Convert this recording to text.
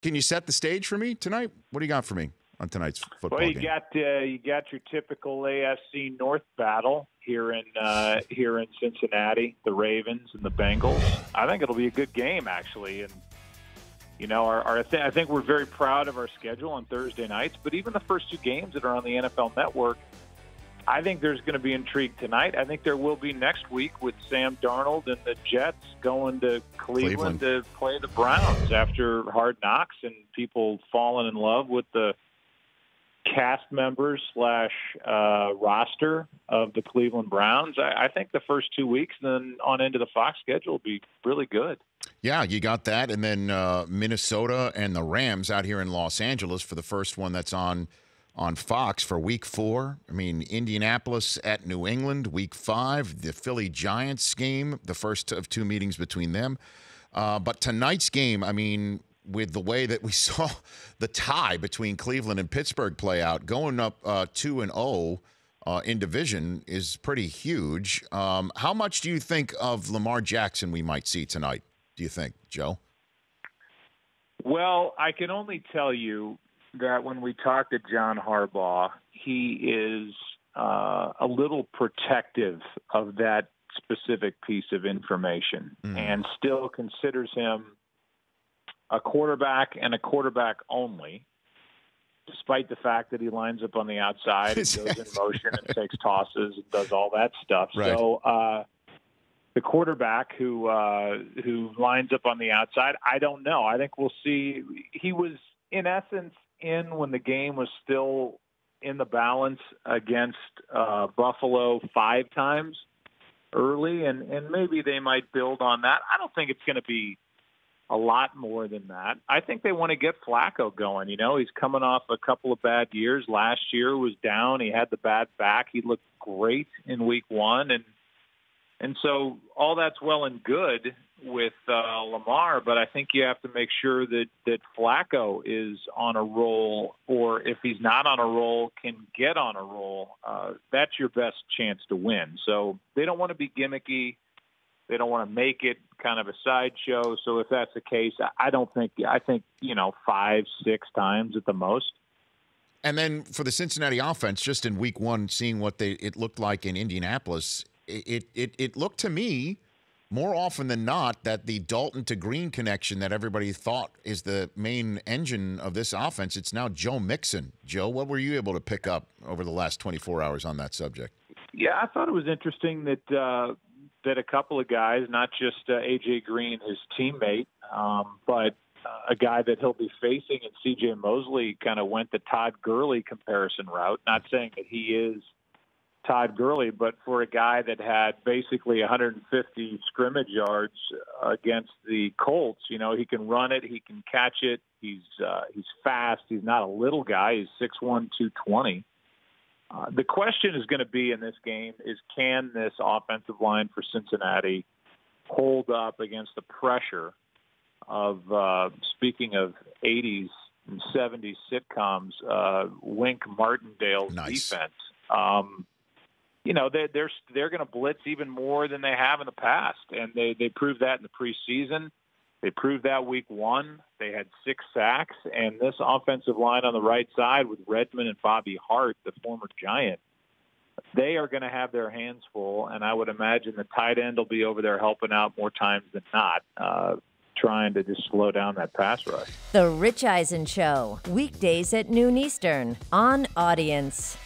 Can you set the stage for me tonight? What do you got for me on tonight's football Well, you game? got your typical AFC North battle here in Cincinnati, the Ravens and the Bengals. I think it'll be a good game, actually. And you know, I think we're very proud of our schedule on Thursday nights. But even the first two games that are on the NFL Network, I think there's going to be intrigue tonight. I think there will be next week with Sam Darnold and the Jets going to Cleveland to play the Browns after Hard Knocks and people falling in love with the cast members / roster of the Cleveland Browns. I think the first 2 weeks, then on into the Fox schedule, will be really good. Yeah, you got that. And then Minnesota and the Rams out here in Los Angeles for the first one that's on Fox for week 4. I mean, Indianapolis at New England, week 5. The Philly Giants game, the first of 2 meetings between them. But tonight's game, I mean, with the way that we saw the tie between Cleveland and Pittsburgh play out, going up 2-0 in division is pretty huge. How much do you think of Lamar Jackson we might see tonight, do you think, Joe? Well, I can only tell you that when we talk to John Harbaugh, he is a little protective of that specific piece of information and still considers him a quarterback and a quarterback only, despite the fact that he lines up on the outside and goes in motion and takes tosses and does all that stuff. Right. So the quarterback who lines up on the outside, I don't know. I think we'll see. He was, in essence, in when the game was still in the balance against Buffalo 5 times early, and maybe they might build on that. I don't think it's going to be a lot more than that. I think they want to get Flacco going. You know, he's coming off a couple of bad years. Last year was down. He had the bad back. He looked great in week 1, and so all that's well and good with Lamar, but I think you have to make sure that Flacco is on a roll, or if he's not on a roll, can get on a roll. That's your best chance to win. So they don't want to be gimmicky. They don't want to make it kind of a sideshow. So if that's the case, I think, 5, 6 times at the most. And then for the Cincinnati offense, just in week 1, seeing what it looked like in Indianapolis, it looked to me more often than not that the Dalton to Green connection that everybody thought is the main engine of this offense, it's now Joe Mixon. Joe, what were you able to pick up over the last 24 hours on that subject? Yeah, I thought it was interesting that a couple of guys, not just A.J. Green, his teammate, but a guy that he'll be facing, and C.J. Mosley kind of went the Todd Gurley comparison route. Not saying that he is Todd Gurley, but for a guy that had basically 150 scrimmage yards against the Colts, you know, he can run it, he can catch it, he's fast, he's not a little guy, he's 6'1", 220. The question is going to be in this game is, can this offensive line for Cincinnati hold up against the pressure of, speaking of 80s and 70s sitcoms, Wink Martindale's defense? You know, they're going to blitz even more than they have in the past, and they proved that in the preseason. They proved that week 1. They had 6 sacks, and this offensive line on the right side with Redmond and Bobby Hart, the former Giant, they are going to have their hands full, and I would imagine the tight end will be over there helping out more times than not, trying to just slow down that pass rush. The Rich Eisen Show, weekdays at noon Eastern on Audience.